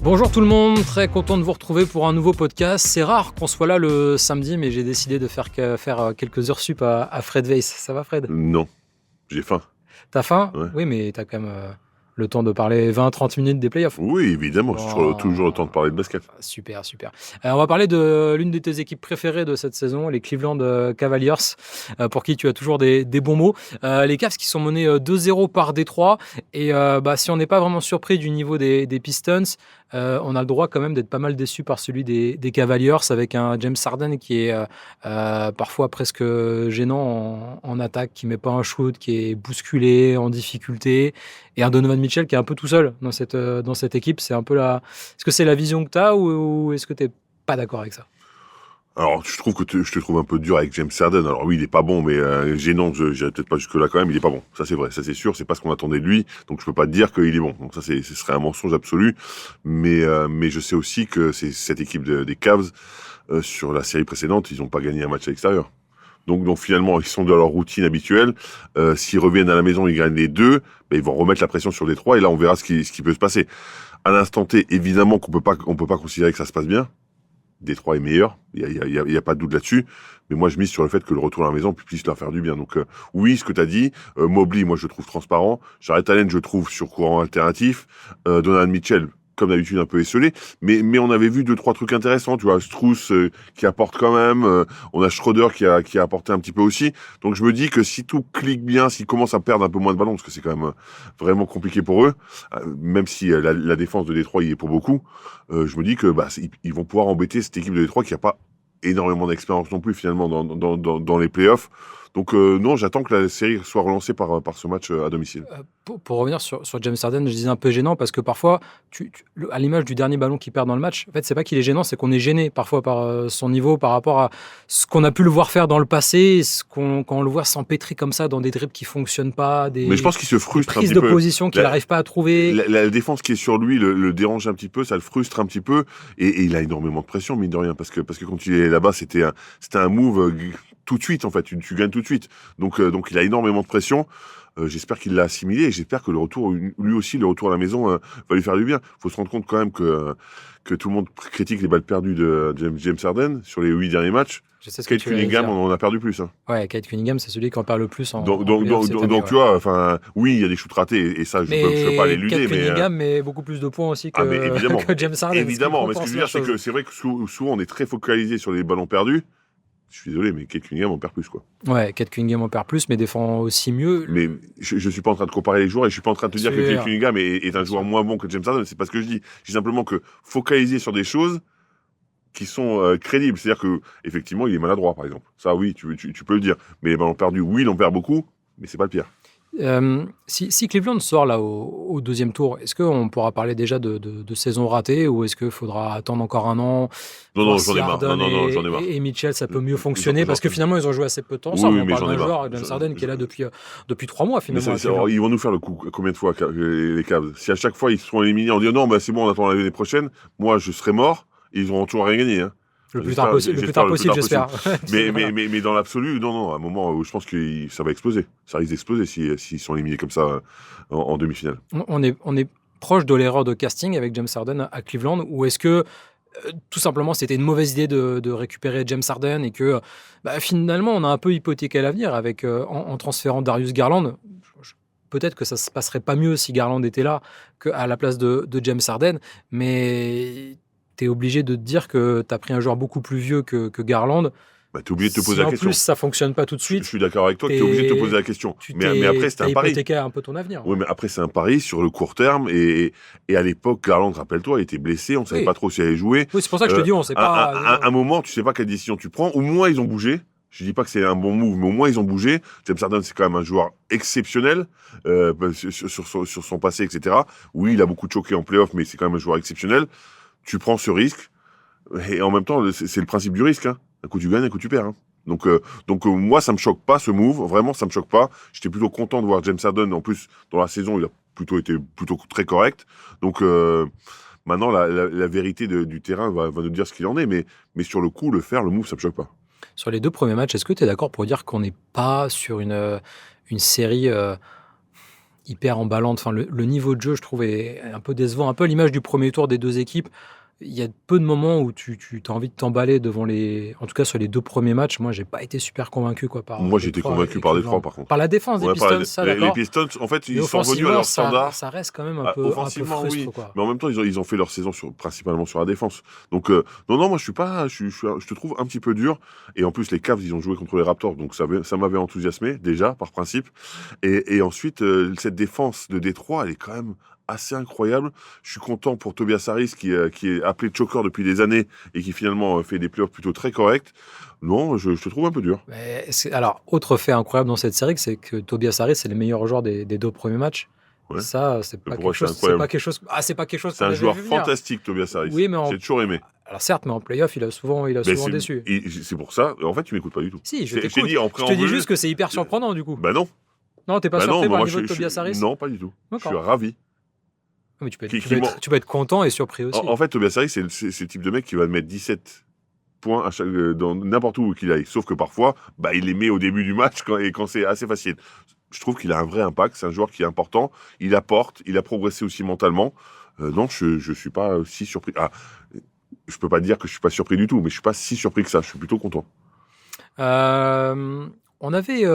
Bonjour tout le monde, très content de vous retrouver pour un nouveau podcast. C'est rare qu'on soit là le samedi, mais j'ai décidé de faire quelques heures sup à Fred Weiss. Ça va Fred ? Non, j'ai faim. T'as faim ? Ouais. Oui, mais t'as quand même le temps de parler 20-30 minutes des playoffs. Oui, évidemment, j'ai toujours le temps de parler de basket. Super. On va parler de l'une de tes équipes préférées de cette saison, les Cleveland Cavaliers, pour qui tu as toujours des bons mots. Les Cavs qui sont menés 2-0 par Détroit. Et si on n'est pas vraiment surpris du niveau des Pistons, on a le droit quand même d'être pas mal déçu par celui des Cavaliers, avec un James Harden qui est parfois presque gênant en attaque, qui met pas un shoot, qui est bousculé, en difficulté, et un Donovan Mitchell qui est un peu tout seul dans cette équipe. C'est un peu Est-ce que c'est la vision que tu as ou est-ce que tu n'es pas d'accord avec ça ? Alors, je trouve que je te trouve un peu dur avec James Harden. Alors oui, il est pas bon, mais gênant, j'irai peut-être pas jusque-là quand même, il est pas bon. Ça c'est vrai, ça c'est sûr, c'est pas ce qu'on attendait de lui, donc je peux pas te dire qu'il est bon. Donc ça ce serait un mensonge absolu, mais je sais aussi que c'est cette équipe des Cavs, sur la série précédente, ils ont pas gagné un match à l'extérieur. Donc finalement, ils sont dans leur routine habituelle. S'ils reviennent à la maison, ils gagnent les deux, ils vont remettre la pression sur Détroit, et là on verra ce qui peut se passer. À l'instant T, évidemment qu'on peut pas considérer que ça se passe bien. Détroit est meilleur, il y a pas de doute là-dessus, mais moi je mise sur le fait que le retour à la maison puisse leur faire du bien. Donc oui, ce que tu as dit, Mobley, moi je le trouve transparent, Jarrett Allen, je trouve sur courant alternatif, Donovan Mitchell, comme d'habitude un peu esselé, mais on avait vu 2-3 trucs intéressants, tu vois, Strus qui apporte quand même, on a Schroeder qui a apporté un petit peu aussi. Donc je me dis que si tout clique bien, s'ils commencent à perdre un peu moins de ballons, parce que c'est quand même vraiment compliqué pour eux, même si la défense de Détroit y est pour beaucoup, je me dis que ils vont pouvoir embêter cette équipe de Détroit qui a pas énormément d'expérience non plus finalement dans les playoffs. Donc non, j'attends que la série soit relancée par ce match à domicile. Pour revenir sur James Harden, je disais un peu gênant parce que parfois, à l'image du dernier ballon qu'il perd dans le match, en fait, c'est pas qu'il est gênant, c'est qu'on est gêné parfois par son niveau, par rapport à ce qu'on a pu le voir faire dans le passé, quand on le voit s'empêtrer comme ça dans des dribbles qui fonctionnent pas, mais je pense qu'il se frustre des prises un petit de peu. position qu'il n'arrive pas à trouver. La défense qui est sur lui le dérange un petit peu, ça le frustre un petit peu, et il a énormément de pression, mine de rien, parce que quand il est là-bas, c'était un move tout de suite, en fait, tu gagnes tout de suite. Donc il a énormément de pression. J'espère qu'il l'a assimilé, et j'espère que lui aussi, le retour à la maison va lui faire du bien. Faut se rendre compte quand même que tout le monde critique les balles perdues de James Harden sur les 8 derniers matchs. Je sais ce que Kate Cunningham, on en a perdu plus. Hein. Ouais, Kate Cunningham, c'est celui qui en perd le plus Donc tu vois, enfin, oui, il y a des shoots ratés, et ça, je peux pas l'éluder. Kate Cunningham met beaucoup plus de points aussi que James Harden. Évidemment, mais ce que je veux dire, c'est que c'est vrai que souvent, on est très focalisé sur les ballons perdus. Je suis désolé, mais Kate Cunningham en perd plus, quoi. Ouais, Kate Cunningham en perd plus, mais défend aussi mieux. Mais je suis pas en train de comparer les joueurs, et je suis pas en train de te dire que Kate Cunningham est un joueur moins bon que James Harden. C'est pas ce que je dis. Je dis simplement que focaliser sur des choses qui sont crédibles. C'est-à-dire que effectivement, il est maladroit, par exemple. Ça, oui, tu peux le dire. Mais les ballons perdus, oui, il en perd beaucoup, mais c'est pas le pire. Si Cleveland sort là au deuxième tour, est-ce qu'on pourra parler déjà de saison ratée, ou est-ce qu'il faudra attendre encore un an? Non, j'en ai marre. Non, j'en ai marre. Et Mitchell, ça peut mieux fonctionner parce que finalement, ils ont joué assez peu de temps ensemble. On parle d'un joueur, James Harden, qui est là depuis 3 mois finalement. Ils vont nous faire le coup combien de fois, les Cavs? Si à chaque fois ils sont éliminés en disant non, c'est bon, on attend l'année prochaine, moi je serai mort, ils n'auront toujours rien gagné. Hein. Le plus tard possible, j'espère. mais dans l'absolu, non, à un moment où je pense que ça va exploser. Ça risque d'exploser s'ils sont éliminés comme ça en demi-finale. On est proche de l'erreur de casting avec James Harden à Cleveland, ou est-ce que tout simplement c'était une mauvaise idée de récupérer James Harden, et que finalement on a un peu hypothéqué l'avenir en transférant Darius Garland? Peut-être que ça se passerait pas mieux si Garland était là qu'à la place de James Harden, mais t'es obligé de te dire que t'as pris un joueur beaucoup plus vieux que Garland. T'es obligé de te poser la question. En plus, ça fonctionne pas tout de suite. Je suis d'accord avec toi que t'es obligé de te poser la question. Mais après, c'est un pari. T'as hypothéqué un peu ton avenir. Oui, mais après, c'est un pari sur le court terme. Et à l'époque, Garland, rappelle-toi, il était blessé. On savait pas trop s'il allait jouer. Oui, c'est pour ça que je te dis, on sait pas. À un moment, tu sais pas quelle décision tu prends. Au moins, ils ont bougé. Je dis pas que c'est un bon move, mais au moins ils ont bougé. James Harden, c'est quand même un joueur exceptionnel sur son passé, etc. Oui, il a beaucoup choqué en playoff, mais c'est quand même un joueur exceptionnel. Tu prends ce risque. Et en même temps, c'est le principe du risque. Hein. Un coup tu gagnes, un coup tu perds. Hein. Donc moi, ça me choque pas ce move. Vraiment, ça me choque pas. J'étais plutôt content de voir James Harden. En plus, dans la saison, il a été très correct. Donc maintenant, la vérité du terrain va nous dire ce qu'il en est. Mais sur le coup, le move, ça me choque pas. Sur les 2 premiers matchs, est-ce que tu es d'accord pour dire qu'on n'est pas sur une série hyper emballante. Enfin, le niveau de jeu, je trouve, est un peu décevant. Un peu à l'image du premier tour des deux équipes. Il y a peu de moments où tu as envie de t'emballer devant en tout cas sur les 2 premiers matchs. Moi, j'ai pas été super convaincu par Moi, j'étais Détroit convaincu et par Cleveland. Détroit, par contre. Par la défense des Pistons, ça, d'accord. Les Pistons, en fait, Mais ils sont revenus à leur standard. ça reste quand même un peu Offensivement, frustre, oui. quoi. Mais en même temps, ils ont fait leur saison principalement sur la défense. Donc, non, moi, je te trouve un petit peu dur. Et en plus, les Cavs, ils ont joué contre les Raptors. Donc, ça m'avait enthousiasmé, déjà, par principe. Et ensuite, cette défense de Détroit, elle est quand même assez incroyable. Je suis content pour Tobias Harris qui est appelé choker depuis des années et qui finalement fait des playoffs plutôt très corrects. Non, je te trouve un peu dur. Alors, autre fait incroyable dans cette série, c'est que Tobias Harris c'est le meilleur joueur des 2 premiers matchs. Ouais. Ça, c'est pas quelque chose. C'est pas quelque chose. C'est pas quelque chose. C'est un joueur fantastique, Tobias Harris. Oui, mais j'ai toujours aimé. Alors certes, mais en playoff, il a souvent déçu. C'est pour ça. En fait, tu m'écoutes pas du tout. Si, je t'écoute. Je te dis juste que c'est hyper surprenant du coup. Bah non. Non, t'es pas surpris par le niveau de Tobias Harris? Non, pas du tout. D'accord. Je suis ravi. Mais tu peux être content et surpris aussi. En fait, Tobias Harris, c'est le type de mec qui va mettre 17 points dans n'importe où qu'il aille. Sauf que parfois, il les met au début du match quand c'est assez facile. Je trouve qu'il a un vrai impact. C'est un joueur qui est important. Il apporte. Il a progressé aussi mentalement. Non, je suis pas si surpris. Je peux pas dire que je suis pas surpris du tout, mais je suis pas si surpris que ça. Je suis plutôt content. On avait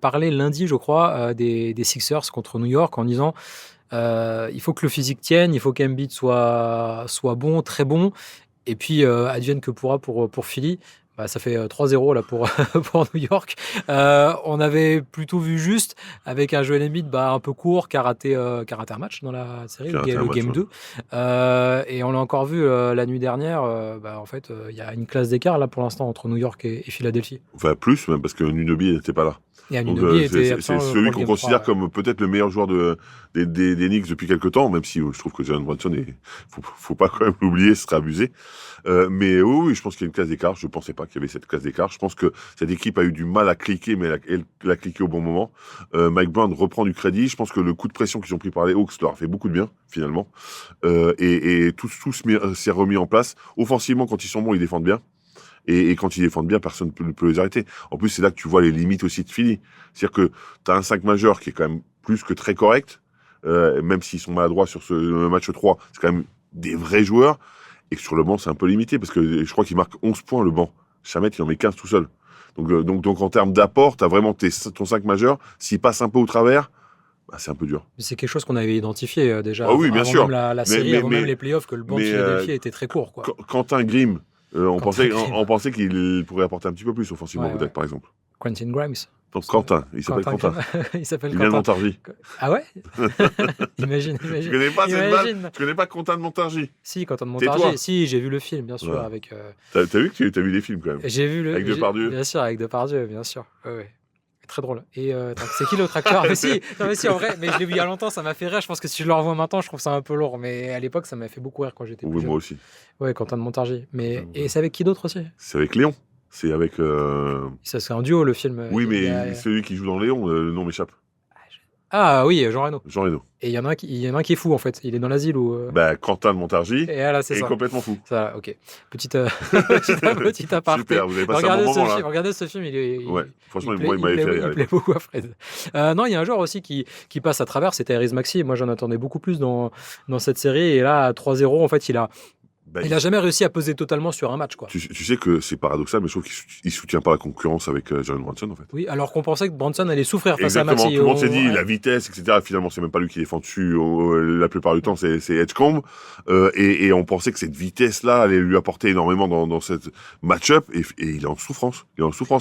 parlé lundi, je crois, des Sixers contre New York en disant il faut que le physique tienne, il faut qu'Embiid soit bon, très bon, et puis advienne que pourra pour Philly. Ça fait 3-0 là pour New York. On avait plutôt vu juste avec un Joel Embiid un peu court qui a raté un match dans la série, le Game 2. Et on l'a encore vu la nuit dernière. En fait, il y a une classe d'écart là pour l'instant entre New York et Philadelphie. Enfin plus même parce que Nunoby n'était pas là. C'est celui qu'on considère comme peut-être le meilleur joueur des Knicks depuis quelques temps, même si je trouve que Jalen Brunson, faut pas quand même l'oublier, ce serait abusé. Mais oui, je pense qu'il y a une classe d'écart. Je pensais pas qu'il y avait cette classe d'écart. Je pense que cette équipe a eu du mal à cliquer, mais elle a cliqué au bon moment. Mike Brown reprend du crédit. Je pense que le coup de pression qu'ils ont pris par les Hawks leur a fait beaucoup de bien, finalement. Et tout s'est remis en place. Offensivement, quand ils sont bons, ils défendent bien. Et quand ils défendent bien, personne ne peut les arrêter. En plus, c'est là que tu vois les limites aussi de Philly. C'est-à-dire que tu as un 5 majeur qui est quand même plus que très correct, même s'ils sont maladroits sur ce match 3, c'est quand même des vrais joueurs. Et que sur le banc, c'est un peu limité, parce que je crois qu'il marque 11 points le banc. Chamet, il en met 15 tout seul. Donc en termes d'apport, tu as vraiment ton 5 majeur. S'il passe un peu au travers, c'est un peu dur. C'est quelque chose qu'on avait identifié déjà oui, bien sûr. Même la série, avant même les playoffs, que le banc de Philadelphie était très court. Quoi. Quentin Grimm, on pensait qu'il pourrait apporter un petit peu plus offensivement, peut-être, par exemple. Quentin Grimes. Donc Quentin, il s'appelle Quentin. Il vient de Montargis. Ah ouais. Imagine. Tu connais pas Quentin de Montargis? Si, Quentin de Montargis. Si, j'ai vu le film, bien sûr. Ouais. Avec. T'as vu t'as vu les films quand même? J'ai vu avec Depardieu. Bien sûr, avec Depardieu, bien sûr. Ouais. Très drôle. Et c'est qui l'autre acteur? mais si, en vrai, mais je l'ai vu il y a longtemps, ça m'a fait rire. Je pense que si je le revois maintenant, je trouve ça un peu lourd. Mais à l'époque, ça m'a fait beaucoup rire quand j'étais plus jeune. Moi aussi. Ouais, Quentin de Montargis. Et c'est avec qui d'autre aussi? C'est avec Léon. C'est avec. Ça, c'est un duo, le film. Oui, mais celui qui joue dans Léon, le nom m'échappe. Ah oui, Jean Reno. Et il y en a un qui est fou en fait. Il est dans l'asile ou. Quentin de Montargis. Et là, c'est ça. Complètement fou. Ça, ok. Petite aparté. Super, vous avez passé un bon moment là. Regardez ce film, franchement, il m'avait fait rire. Il plaît beaucoup à Fred. Non, il y a un joueur aussi qui passe à travers, c'était Tyrese Maxey. Moi, j'en attendais beaucoup plus dans cette série. Et là, à 3-0, en fait, il n'a jamais réussi à peser totalement sur un match. Quoi. Tu sais que c'est paradoxal, mais je trouve qu'il ne soutient pas la concurrence avec Jalen Brunson, en fait. Oui, alors qu'on pensait que Brunson allait souffrir face à Maxey. Tout le monde s'est dit la vitesse, etc. Finalement, c'est même pas lui qui défend dessus. La plupart du temps, c'est Edgecombe. Et on pensait que cette vitesse-là allait lui apporter énormément dans cette match-up. Et il est en souffrance.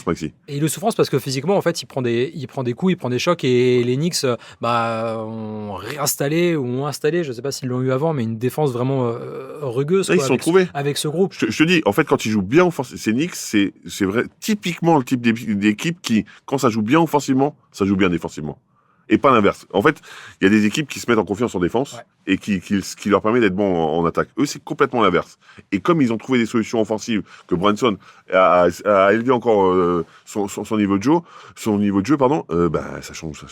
Maxey. Et il est en souffrance parce que physiquement, en fait, il prend des coups, il prend des chocs. Et les Knicks ont réinstallé ou ont installé, je ne sais pas s'ils l'ont eu avant, mais une défense vraiment rugueuse. Ils sont trouvés avec ce groupe. Je te dis, en fait, quand ils jouent bien offensivement, ces Knicks, c'est vrai, typiquement le type d'équipe qui, quand ça joue bien offensivement, ça joue bien défensivement. Et pas l'inverse. En fait, il y a des équipes qui se mettent en confiance en défense et qui leur permet d'être bons en attaque. Eux, c'est complètement l'inverse. Et comme ils ont trouvé des solutions offensives, que Brunson a élevé encore son niveau de jeu, ça change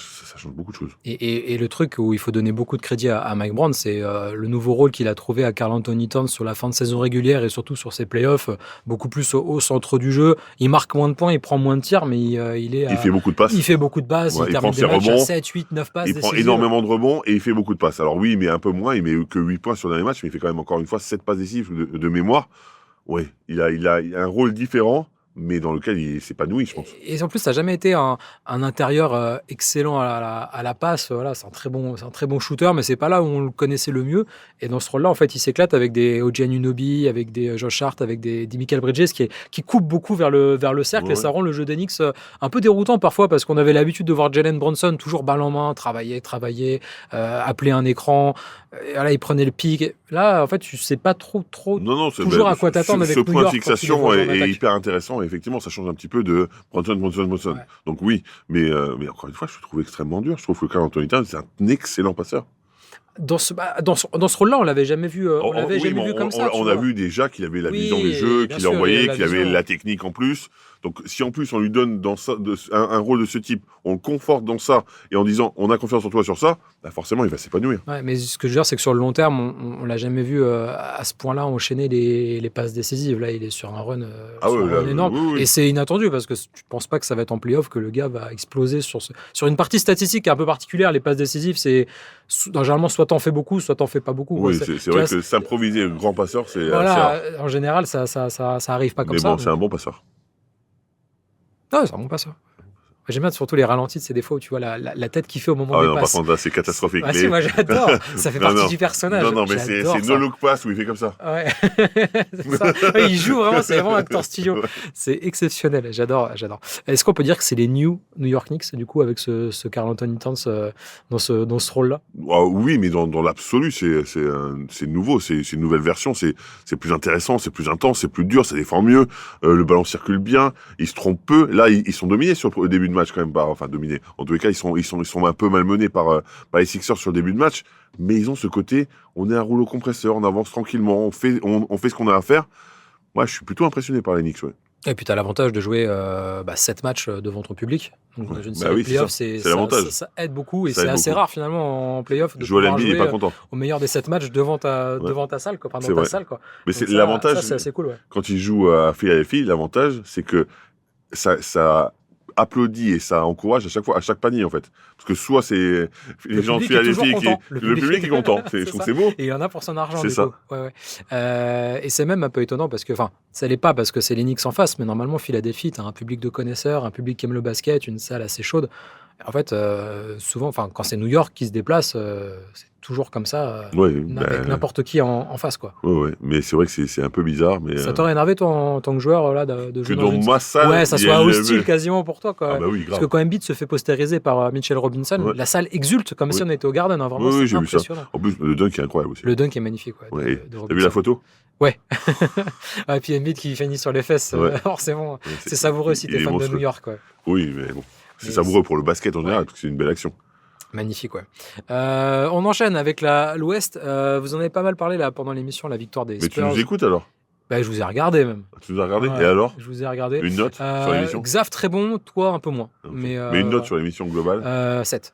beaucoup de choses. Et le truc où il faut donner beaucoup de crédit à Mike Brown, c'est le nouveau rôle qu'il a trouvé à Karl Anthony Towns sur la fin de saison régulière et surtout sur ses playoffs, beaucoup plus au centre du jeu. Il marque moins de points, il prend moins de tirs, mais il fait beaucoup de passes. Il termine des matchs à 7, 7, 8, 9 passes Il prend décisives. énormément de rebonds et il fait beaucoup de passes. Alors oui, il met un peu moins, il met que 8 points sur le dernier match, mais il fait quand même encore une fois 7 passes décisives de mémoire. Oui, il a un rôle différent, mais dans lequel il s'épanouit, je pense. Et en plus, ça n'a jamais été un intérieur excellent à la passe. Voilà, c'est un très bon shooter, mais c'est pas là où on le connaissait le mieux. Et dans ce rôle-là, en fait, il s'éclate avec des OG Anunoby, avec des Josh Hart, avec des Mikal Bridges qui coupent beaucoup vers le cercle. Et ça rend le jeu d'Enix un peu déroutant parfois parce qu'on avait l'habitude de voir Jalen Brunson toujours balle en main, travailler, appeler un écran. Et voilà, il prenait le pic. Là, en fait, tu sais pas trop Non, toujours à quoi t'attendre avec ce New point York. de fixation est hyper intéressant. Et effectivement, ça change un petit peu de Brunson. Ouais. Donc oui, mais encore une fois, je le trouve extrêmement dur. Je trouve que Karl Anthony Towns, c'est un excellent passeur. Dans ce rôle-là, on l'avait jamais vu, vu comme ça. On a vu déjà qu'il avait la vision des jeux, qu'il envoyait, qu'il avait la technique en plus. Donc, si en plus on lui donne dans ça, un rôle de ce type, on le conforte dans ça, et en disant on a confiance en toi sur ça, bah forcément il va s'épanouir. Ouais, mais ce que je veux dire, c'est que sur le long terme, on l'a jamais vu à ce point-là enchaîner les passes décisives. Là, il est sur un run, énorme. Oui. Et c'est inattendu parce que tu ne penses pas que ça va être en playoff que le gars va exploser sur une partie statistique un peu particulière. Les passes décisives, c'est généralement soit t'en fais beaucoup, soit t'en fais pas beaucoup. Oui, c'est vrai que s'improviser grand passeur, c'est voilà, assez rare. en général, ça arrive pas comme mais ça. Bon, c'est un bon passeur. Non, c'est un bon passeur. J'aime bien surtout les ralentis, c'est des fois où tu vois la tête qu'il fait au moment des passes. Par contre, là, c'est catastrophique. Si, moi j'adore, ça fait partie du personnage. Non, mais c'est no look pass où il fait comme ça. Ouais. Il joue vraiment, c'est vraiment acteur studio. C'est exceptionnel, j'adore. Est-ce qu'on peut dire que c'est les New York Knicks, du coup, avec ce Karl Anthony Towns dans ce rôle-là? Oui, mais dans l'absolu, c'est nouveau, c'est une nouvelle version, c'est plus intéressant, c'est plus intense, c'est plus dur, ça défend mieux, le ballon circule bien, ils se trompent peu. Là, ils sont dominés sur le début de match quand même, dominés. En tous les cas, ils sont un peu malmenés par les Sixers sur le début de match, mais ils ont ce côté, on est un rouleau compresseur, on avance tranquillement, on fait ce qu'on a à faire. Moi, je suis plutôt impressionné par les Knicks, ouais. Et puis tu as l'avantage de jouer 7 matchs devant ton public. Donc dans une série playoff, c'est l'avantage. Ça aide beaucoup et c'est assez rare finalement en playoff de Joel pouvoir Embiid jouer n'est pas content. Au meilleur des 7 matchs devant ta salle, quoi, dans ta salle, quoi. Mais donc c'est l'avantage. Ça, c'est assez cool, ouais. Quand il joue à Philadelphie, l'avantage, c'est que ça applaudit et ça encourage à chaque panier en fait, parce que soit c'est les gens de Philadelphie le public est content, je trouve que c'est beau, et il y en a pour son argent, c'est ça. Et c'est même un peu étonnant parce que ça l'est pas parce que c'est les Knicks en face, mais normalement Philadelphie, t'as un public de connaisseurs, un public qui aime le basket, une salle assez chaude. En fait, souvent, quand c'est New York qui se déplace, c'est toujours comme ça, avec n'importe qui en face, quoi. Ouais, mais c'est vrai que c'est un peu bizarre. Mais ça t'aurait énervé, toi, en tant que joueur, là, de jouer dans ma salle, ouais, ça soit hostile quasiment pour toi, quoi. Ah bah oui, grave. Parce que quand Embiid se fait postériser par Mitchell Robinson, la salle exulte comme si on était au Garden, hein, vraiment, c'est impressionnant. En plus, le dunk est incroyable aussi. Le dunk est magnifique, ouais. T'as vu la photo? Ouais. Et puis Embiid qui finit sur les fesses, forcément. C'est savoureux si t'es fan de New York, quoi. Oui, mais bon. C'est savoureux pour le basket en général, parce que c'est une belle action. Magnifique, ouais. On enchaîne avec l'Ouest. Vous en avez pas mal parlé là pendant l'émission, la victoire des Spurs. Mais tu nous écoutes alors? Je vous ai regardé même. Tu nous as regardé? Et alors? Je vous ai regardé. Une note sur l'émission? Xav très bon, toi un peu moins. Okay. Mais une note sur l'émission globale? 7.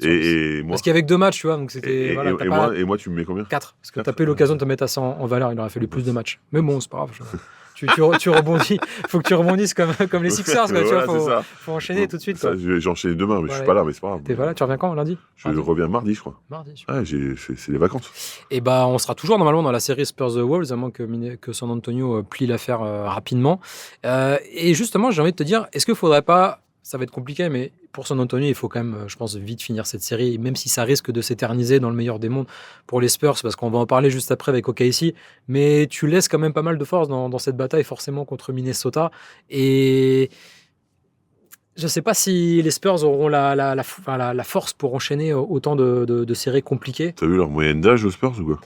Et moi? Parce qu'il y avait que 2 matchs, tu vois. Donc c'était, et moi, tu me mets combien? 4. Parce que t'as pas eu l'occasion de te mettre ça en valeur. Il aurait fallu plus de matchs. Mais bon, c'est pas grave. Tu rebondis. Faut que tu rebondisses comme les Sixers. Quoi, tu vois, faut enchaîner tout de suite. J'ai enchaîné demain, mais je suis pas là, mais c'est pas grave. T'es pas là, tu reviens quand, lundi? Je reviens mardi, je crois. Mardi. Ouais, c'est les vacances. Et on sera toujours normalement dans la série Spurs The Wolves, à moins que San Antonio plie l'affaire rapidement. Et justement, j'ai envie de te dire, est-ce qu'il faudrait pas, ça va être compliqué, mais pour San Antonio, il faut quand même, je pense, vite finir cette série, même si ça risque de s'éterniser dans le meilleur des mondes pour les Spurs, parce qu'on va en parler juste après avec OKC, mais tu laisses quand même pas mal de force dans cette bataille, forcément, contre Minnesota. Et je ne sais pas si les Spurs auront la force pour enchaîner autant de séries compliquées. T'as vu leur moyenne d'âge aux Spurs ou quoi?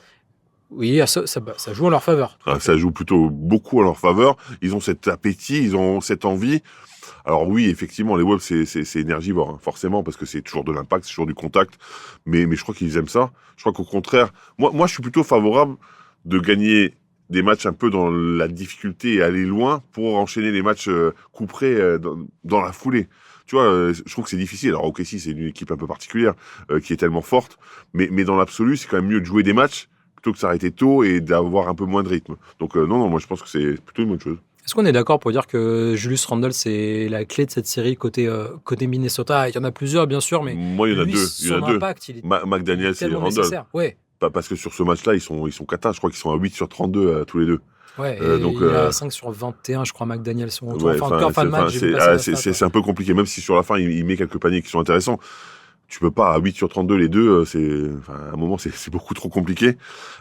Oui, ça joue en leur faveur. Ça joue plutôt beaucoup en leur faveur. Ils ont cet appétit, ils ont cette envie. Alors oui, effectivement, les Wolves, c'est énergivore, hein, forcément, parce que c'est toujours de l'impact, c'est toujours du contact. Mais je crois qu'ils aiment ça. Je crois qu'au contraire, moi, je suis plutôt favorable de gagner des matchs un peu dans la difficulté et aller loin pour enchaîner les matchs coup près dans la foulée. Tu vois, je trouve que c'est difficile. Alors OKC, c'est une équipe un peu particulière qui est tellement forte. Mais dans l'absolu, c'est quand même mieux de jouer des matchs plutôt que de s'arrêter tôt et d'avoir un peu moins de rythme. Donc non, moi je pense que c'est plutôt une bonne chose. Est-ce qu'on est d'accord pour dire que Julius Randle, c'est la clé de cette série côté Minnesota? Il y en a plusieurs, bien sûr, mais Moi, il y en a lui, deux. son impact, il est McDaniels et tellement Randle. nécessaire. Ouais. Parce que sur ce match-là, ils sont cata. Je crois qu'ils sont à 8 sur 32 tous les deux. Ouais, et donc, il a 5 sur 21, je crois, McDaniels. Ouais, encore fin de match, j'ai vu passer la stat, c'est un peu compliqué, même si sur la fin, il met quelques paniers qui sont intéressants. Tu peux pas, à 8 sur 32, les deux, à un moment, c'est beaucoup trop compliqué.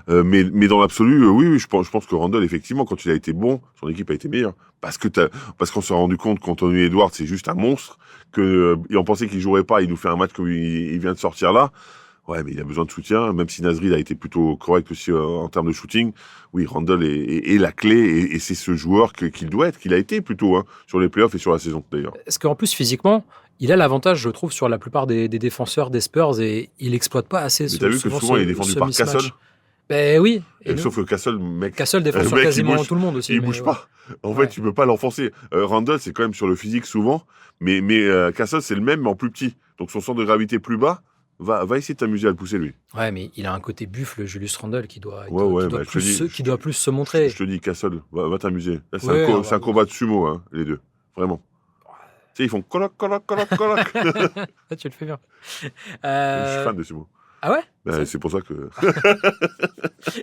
Mais dans l'absolu, oui, je pense que Randle, effectivement, quand il a été bon, son équipe a été meilleure. Parce qu'on s'est rendu compte qu'Anthony Edwards, c'est juste un monstre, et on pensait qu'il jouerait pas, il nous fait un match comme il vient de sortir là. Ouais, mais il a besoin de soutien, même si Nasri a été plutôt correct aussi en termes de shooting. Oui, Randle est la clé, et c'est ce joueur qu'il doit être, qu'il a été plutôt, sur les playoffs et sur la saison, d'ailleurs. Est-ce qu'en plus, physiquement, il a l'avantage, je trouve, sur la plupart des défenseurs des Spurs, et il n'exploite pas assez Mais t'as vu que souvent, il est défendu par mismatch. Castle? Ben oui. Sauf que Castle, Castle défend sur quasiment tout le monde aussi. Il bouge pas. En fait, tu peux pas l'enfoncer. Randle, c'est quand même sur le physique souvent, mais Castle, c'est le même, mais en plus petit. Donc son centre de gravité plus bas, va essayer de t'amuser à le pousser, lui. Ouais, mais il a un côté buffle, Julius Randle, qui doit plus se Je montrer. te dis, Castle, va t'amuser. Là, c'est Ouais, un combat de sumo, les deux. Vraiment. Tu sais, ils font coloc. Ah, tu le fais bien. Je suis fan de sumo. Ah ouais? C'est pour ça que...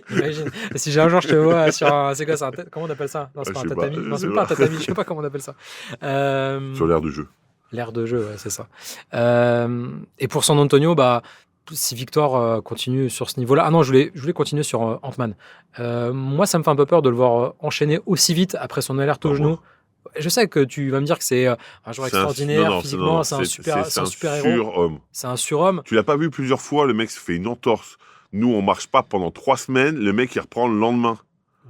Imagine. Si j'ai un jour je te vois sur un... C'est quoi ça? Comment on appelle ça? Non, c'est pas un tatami. Pas, Non, c'est pas un tatami. Je sais pas comment on appelle ça. Sur l'air de jeu. L'air de jeu, ouais, c'est ça. Et pour San Antonio, si Victor continue sur ce niveau-là... Ah non, je voulais continuer sur Ant-Man. Moi, ça me fait un peu peur de le voir enchaîner aussi vite après son alerte au genou. Je sais que tu vas me dire que c'est un joueur extraordinaire, physiquement, c'est un super héros. C'est un surhomme. Tu l'as pas vu plusieurs fois, le mec se fait une entorse. Nous, on marche pas pendant 3 semaines, le mec, il reprend le lendemain.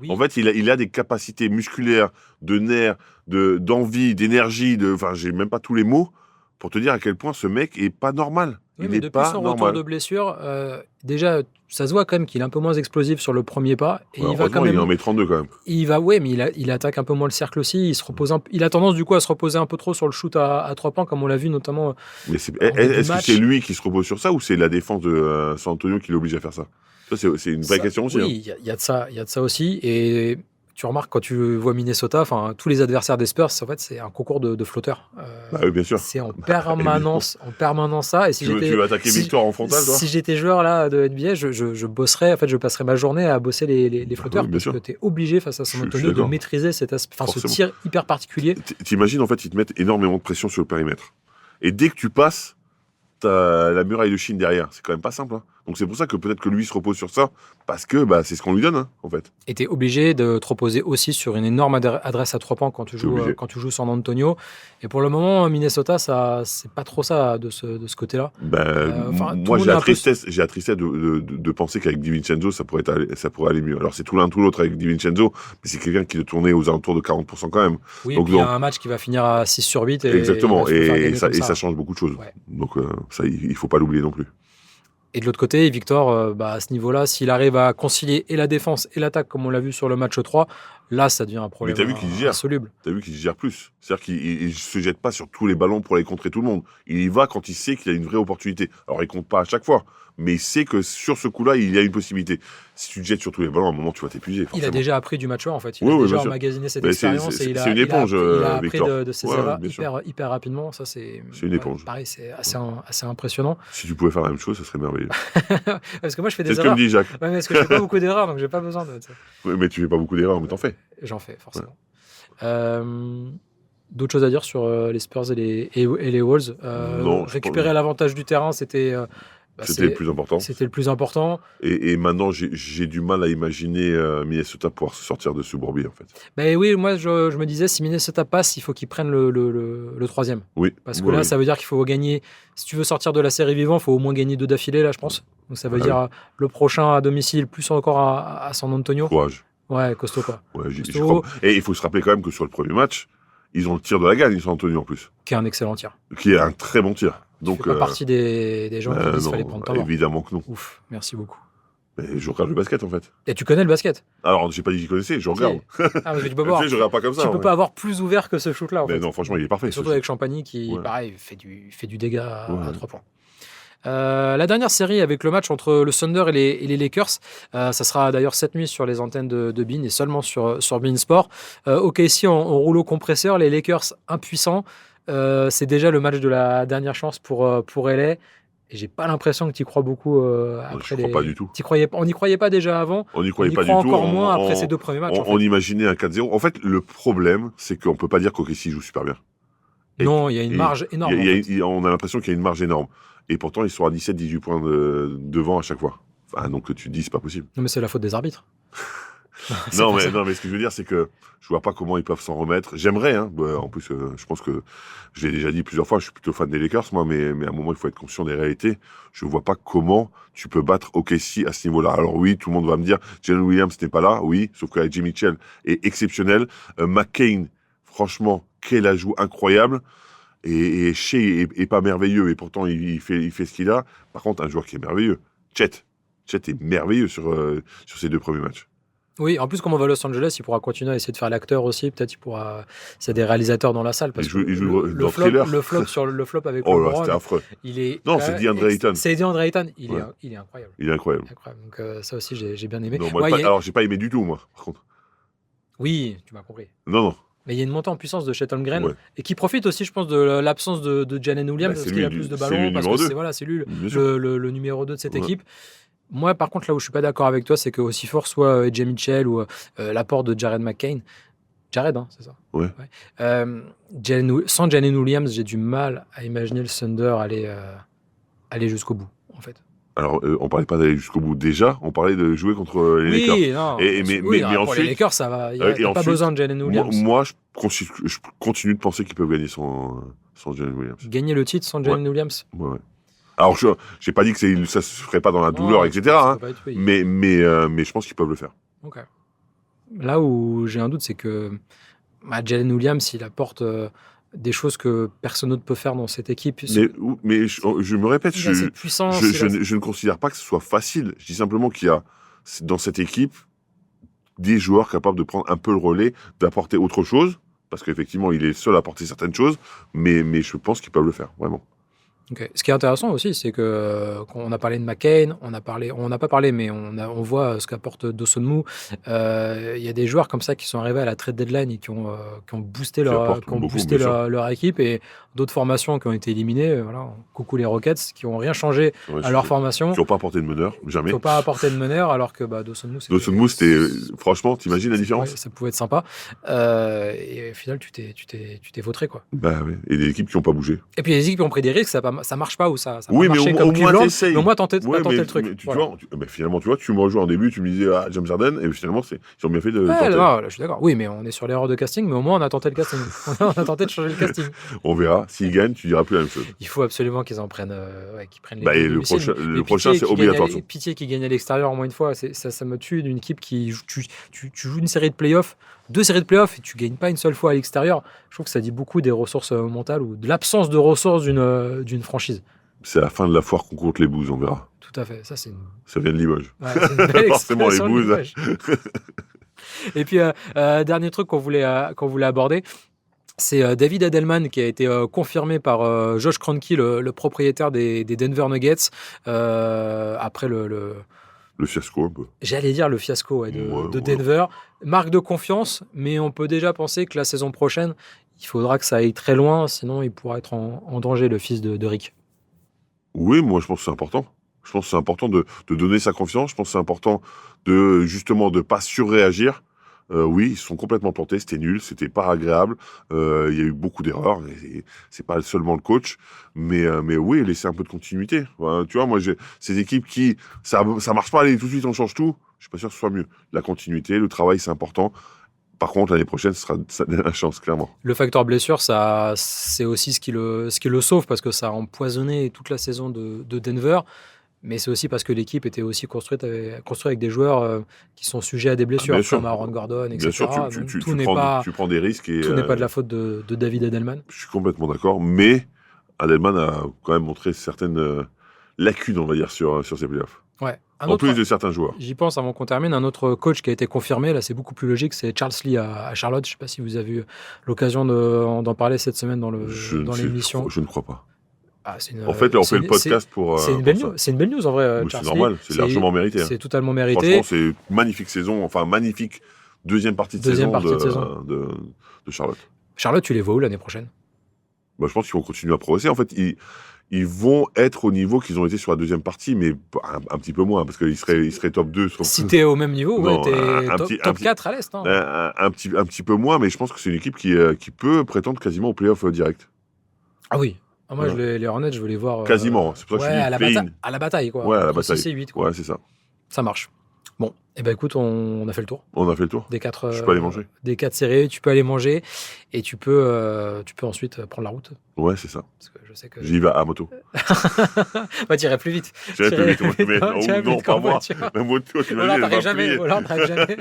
Oui. En fait, il a des capacités musculaires, de nerfs, d'envie, d'énergie, j'ai même pas tous les mots pour te dire à quel point ce mec est pas normal. Oui, mais depuis son retour de blessure, déjà, ça se voit quand même qu'il est un peu moins explosif sur le premier pas. Et il va quand même. Il en met 32 quand même. Mais il attaque un peu moins le cercle aussi. Il se repose il a tendance du coup à se reposer un peu trop sur le shoot à 3 points, comme on l'a vu notamment. Mais est-ce que c'est lui qui se repose sur ça, ou c'est la défense de San Antonio qui l'oblige à faire ça? Ça, c'est une vraie question aussi. Oui, il y a de ça aussi. Et tu remarques quand tu vois Minnesota, tous les adversaires des Spurs, en fait, c'est un concours de flotteurs. Oui, bien sûr. C'est en permanence ça. Et tu veux attaquer Victor en frontal, toi? Si j'étais joueur là de NBA, je bosserais. En fait, je passerais ma journée à bosser les flotteurs, parce que tu es obligé face à San Antonio de maîtriser cet aspect, ce tir hyper particulier. T'imagines, en fait, ils te mettent énormément de pression sur le périmètre. Et dès que tu passes, t'as la muraille de Chine derrière. C'est quand même pas simple. Donc c'est pour ça que peut-être que lui se repose sur ça, parce que c'est ce qu'on lui donne, en fait. Et t'es obligé de te reposer aussi sur une énorme adresse à 3 points quand tu joues San Antonio. Et pour le moment, Minnesota, c'est pas trop ça de ce côté-là. Moi, j'ai la tristesse de penser qu'avec DiVincenzo, ça pourrait aller mieux. Alors c'est tout l'un tout l'autre avec DiVincenzo, mais c'est quelqu'un qui doit tourner aux alentours de 40% quand même. Oui, donc, il y a un match qui va finir à 6 sur 8. Exactement, et ça change beaucoup de choses. Ouais. Donc ça, il faut pas l'oublier non plus. Et de l'autre côté, Victor, à ce niveau-là, s'il arrive à concilier et la défense et l'attaque, comme on l'a vu sur le match 3, là, ça devient un problème insoluble. T'as vu qu'il se gère plus. C'est-à-dire qu'il ne se jette pas sur tous les ballons pour aller contrer tout le monde. Il y va quand il sait qu'il a une vraie opportunité. Alors, il compte pas à chaque fois, mais il sait que sur ce coup-là, il y a une possibilité. Si tu te jettes sur tous les ballons, à un moment, tu vas t'épuiser. Il a déjà appris du match 1, en fait. Il a déjà emmagasiné cette expérience. C'est une éponge, il a appris Victor. de ses erreurs hyper rapidement. Ça, c'est une éponge. Pareil, c'est assez impressionnant. Si tu pouvais faire la même chose, ça serait merveilleux. Parce que moi, je fais des erreurs. C'est ce que me dit Jacques. Ouais, mais parce que je fais pas beaucoup d'erreurs, donc j'ai pas besoin de... Ouais, mais tu fais pas beaucoup d'erreurs, mais t'en fais. J'en fais, forcément. Ouais. D'autres choses à dire sur les Spurs et les Wolves? Non, récupérer l'avantage du terrain, c'était le plus important. C'était le plus important. Et maintenant, j'ai du mal à imaginer Minnesota pouvoir se sortir de ce bourbier, en fait. Oui, moi, je me disais, si Minnesota passe, il faut qu'ils prennent le troisième. Oui. Parce que là, ça veut dire qu'il faut gagner. Si tu veux sortir de la série vivant, il faut au moins gagner 2 d'affilée, là, je pense. Donc ça veut dire le prochain à domicile, plus encore à San Antonio. Courage. Ouais, costaud, quoi. Ouais, j'y crois. Et il faut se rappeler quand même que sur le premier match, ils ont le tir de la gagne, San Antonio, en plus. Qui est un excellent tir. Qui est un très bon tir. Donc, tu fais pas partie des gens qui disent qu'il fallait prendre temps. Évidemment que non. Ouf, merci beaucoup. Mais je regarde le basket, en fait. Et tu connais le basket? Alors, j'ai pas dit que j'y connaissais, je regarde. Ah, mais tu peux pas je regarde pas comme ça. Tu peux pas avoir plus ouvert que ce shoot-là, en fait. Non, franchement, il est parfait. Et surtout avec Champagny qui, pareil, fait du dégât à 3 points. La dernière série avec le match entre le Thunder et les Lakers, ça sera d'ailleurs cette nuit sur les antennes de BeIN et seulement sur BeIN Sport. OKC en rouleau compresseur, les Lakers impuissants. C'est déjà le match de la dernière chance pour LA. Et j'ai pas l'impression que tu y crois beaucoup après. Je crois pas du tout. On n'y croyait pas déjà avant. On n'y croyait pas du croit tout. Encore moins après ces 2 premiers matchs. On imaginait un 4-0. En fait, le problème, c'est qu'on peut pas dire qu'OKC joue super bien. Non, il y a une marge énorme. On a l'impression qu'il y a une marge énorme. Et pourtant, ils sont à 17-18 points devant à chaque fois. Enfin, donc tu te dis, c'est pas possible. Non, mais c'est la faute des arbitres. non, mais ce que je veux dire, c'est que je vois pas comment ils peuvent s'en remettre. J'aimerais, hein. En plus, je pense que je l'ai déjà dit plusieurs fois, je suis plutôt fan des Lakers, moi, mais à un moment, il faut être conscient des réalités. Je vois pas comment tu peux battre OKC à ce niveau-là. Alors oui, tout le monde va me dire, Jalen Williams n'est pas là, oui, sauf que Jimmy Mitchell est exceptionnel. McCain, franchement, quel ajout incroyable. Et Shea est pas merveilleux, et pourtant il fait ce qu'il a. Par contre, un joueur qui est merveilleux, Chet est merveilleux sur ces 2 premiers matchs. Oui, en plus, comme on va à Los Angeles, il pourra continuer à essayer de faire l'acteur aussi. Peut-être il pourra. C'est des réalisateurs dans la salle. Parce il joue le dans flop, Thriller. Le flop avec oh LeBron, là, c'était affreux. Non, c'est DeAndre Ayton. C'est DeAndre Ayton. Il est incroyable. Il est incroyable. Donc ça aussi, j'ai bien aimé. Non, alors, j'ai pas aimé du tout, moi, par contre. Oui, tu m'as compris. Non. Mais il y a une montée en puissance de Chet Holmgren et qui profite aussi, je pense, de l'absence de Jalen Williams parce qu'il a plus de ballons. Parce que c'est lui le numéro 2 de cette équipe. Moi, par contre, là où je suis pas d'accord avec toi, c'est que aussi fort soit AJ Mitchell ou l'apport de Jared McCain. Jared, hein, c'est ça. Ouais. Sans Jalen Williams, j'ai du mal à imaginer le Thunder aller jusqu'au bout, en fait. Alors, on parlait pas d'aller jusqu'au bout déjà, on parlait de jouer contre les Lakers. Mais pour ensuite, les Lakers, ça va. Il n'y a pas besoin de Jalen Williams. Moi, je continue de penser qu'ils peuvent gagner sans Jalen Williams. Gagner le titre sans Jalen Williams. Ouais. Alors, je n'ai pas dit que ça se ferait pas dans la douleur, etc. Hein, mais je pense qu'ils peuvent le faire. Ok. Là où j'ai un doute, c'est que Jalen Williams, il apporte des choses que personne d'autre peut faire dans cette équipe. Mais je me répète, je ne considère pas que ce soit facile. Je dis simplement qu'il y a dans cette équipe des joueurs capables de prendre un peu le relais, d'apporter autre chose, parce qu'effectivement, il est seul à apporter certaines choses, mais je pense qu'ils peuvent le faire, vraiment. Okay. Ce qui est intéressant aussi, c'est que quand on a parlé de McCain, on n'a pas parlé, mais on voit ce qu'apporte Dawson Moore. Il y a des joueurs comme ça qui sont arrivés à la trade deadline et qui ont boosté leur équipe, et d'autres formations qui ont été éliminées. Voilà. Coucou les Rockets, qui n'ont rien changé à leur formation. Qui n'ont pas apporté de meneur, jamais. Qui n'ont pas apporté de meneur, alors que Dawson Moore, c'était franchement, t'imagines la différence? Ouais, ça pouvait être sympa. Et au final, tu t'es vautré, quoi. Bah oui. Et des équipes qui n'ont pas bougé. Et puis les équipes qui ont pris des risques, ça marche pas, ou ça oui, marche mais comme Cleveland, mais au moins tenter le truc. Mais finalement, tu vois, tu me rejoins en début, tu me disais James Harden, et finalement, ils ont bien fait de tenter. Non, je suis d'accord. Oui, mais on est sur l'erreur de casting, mais au moins on a tenté le casting. On a tenté de changer le casting. On verra. S'ils gagnent, tu diras plus la même chose. Il faut absolument qu'ils en prennent, qu'ils prennent les le prochain, c'est obligatoire. Pitié qui gagne à l'extérieur au moins une fois. Ça me tue d'une équipe qui tu joues une série de playoffs, 2 séries de playoffs, et tu gagnes pas une seule fois à l'extérieur. Je trouve que ça dit beaucoup des ressources mentales ou de l'absence de ressources d'une franchise. C'est à la fin de la foire qu'on compte les bouses, on verra. Tout à fait, ça vient de Limoges. Ouais, c'est une belle forcément les bouses. Et puis dernier truc qu'on voulait aborder, c'est David Adelman qui a été confirmé par Josh Kroenke, le propriétaire des Denver Nuggets, après le fiasco un peu. J'allais dire le fiasco de Denver. Marque de confiance, mais on peut déjà penser que la saison prochaine, il faudra que ça aille très loin, sinon il pourra être en danger, le fils de Rick. Oui, moi je pense que c'est important. Je pense que c'est important de donner sa confiance. Je pense que c'est important de justement de pas surréagir. Oui, ils se sont complètement plantés, c'était nul, c'était pas agréable. Il y a eu beaucoup d'erreurs. C'est pas seulement le coach, mais oui, laisser un peu de continuité. Tu vois, moi, ces équipes qui ça marche pas, allez tout de suite on change tout. Je suis pas sûr que ce soit mieux. La continuité, le travail, c'est important. Par contre, l'année prochaine, ce sera sa dernière chance, clairement. Le facteur blessure, c'est aussi ce qui le sauve, parce que ça a empoisonné toute la saison de Denver. Mais c'est aussi parce que l'équipe était aussi construite avec des joueurs qui sont sujets à des blessures, comme Aaron Gordon, etc. Bien sûr, tu prends des risques. Tout n'est pas de la faute de David Adelman. Je suis complètement d'accord, mais Adelman a quand même montré certaines lacunes, on va dire, sur ses playoffs. Ouais. En plus de certains joueurs. J'y pense avant qu'on termine. Un autre coach qui a été confirmé, là c'est beaucoup plus logique, c'est Charles Lee à Charlotte. Je ne sais pas si vous avez eu l'occasion d'en parler cette semaine dans l'émission. Je ne crois pas. Ah, c'est une, En fait, là, on c'est fait le une- podcast pour. c'est une pour belle ça. news. C'est une belle news en vrai. Oui, c'est Charles normal, Smith. c'est largement mérité. Hein. C'est totalement mérité. Franchement, c'est magnifique saison, enfin magnifique deuxième partie de Deuxième saison, partie de saison. de Charlotte. Charlotte, tu les vois où l'année prochaine? Bah, je pense qu'ils vont continuer à progresser. En fait, ils vont être au niveau qu'ils ont été sur la deuxième partie, mais un petit peu moins, parce qu'ils seraient top 2. Si t'es au même niveau, ouais, Non, t'es un top, petit- top 4 à l'Est. Hein. un petit peu moins, mais je pense que c'est une équipe qui peut prétendre quasiment au playoff direct. Ah oui. Ah, moi, Voilà. les Hornets, je veux les voir. Quasiment. C'est pour ça que ouais, je dis play-in. à la bataille, quoi. Ouais, à la Entre bataille. 6 et 8, quoi. Ouais, c'est ça. Ça marche. Bon, et ben écoute, on a fait le tour On a fait le tour. des 4. Je peux aller manger. Des 4 séries, tu peux aller manger et tu peux ensuite prendre la route. Ouais, c'est ça. Parce que je sais que. J'y vais à moto. bah, t'irais plus vite. J'irai plus vite. Mais T'irais non, vite pas qu'en moi. voiture. La moto, tu Ou alors, t'arrives jamais. Ou alors, t'arrives jamais.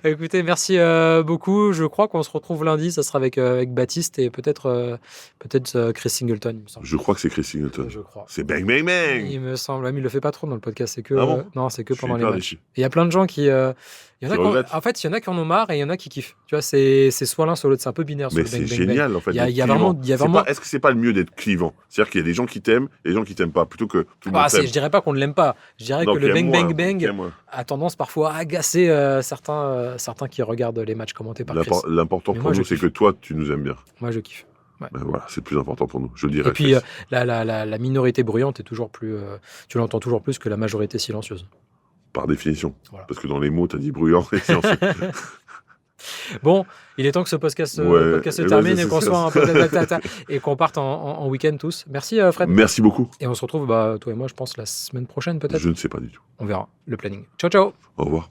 Écoutez, merci beaucoup. Je crois qu'on se retrouve lundi. Ça sera avec Baptiste et peut-être Chris Singleton, il me semble. Je crois que c'est Chris Singleton. Je crois. C'est bang, bang, bang. Il me semble. Mais il le fait pas trop dans le podcast. C'est que, Ah bon non, c'est que Je suis pendant les hyper matchs. déçu. Et il y a plein de gens qui. Il y en a Qui regrettent. en fait, il y en a qui en ont marre et il y en a qui kiffent. Tu vois, c'est soit l'un, soit l'autre. C'est un peu binaire. Mais sur le c'est bang, bang, bang. génial, en fait. Il y a d'être vraiment- clivant. il y a C'est vraiment- pas- Est-ce que c'est pas le mieux d'être clivant? C'est-à-dire qu'il y a des gens qui t'aiment et des gens qui t'aiment pas, plutôt que tout le monde Je t'aime. dirais pas qu'on ne l'aime pas. Je dirais Non, que le qui bang aime bang moins, bang qui aime moins. a tendance parfois à agacer certains qui regardent les matchs commentés par Chris. L'important Mais pour moi, je nous, c'est kiffe. que toi, tu nous aimes bien. Moi, je kiffe. Ben voilà, c'est le plus important pour nous. Je le dirais. Et puis, Chris. la minorité bruyante est toujours plus. Tu l'entends toujours plus que la majorité silencieuse. Par définition. Voilà. Parce que dans les mots, t'as dit bruyant et silencieux. Bon, il est temps que ce podcast se Ouais, eh ben, termine c'est et qu'on ça. soit un peu et qu'on parte en week-end tous. Merci Fred. Merci beaucoup. Et on se retrouve, toi et moi, je pense, la semaine prochaine peut-être. Je ne sais pas du tout. On verra le planning. Ciao, ciao. Au revoir.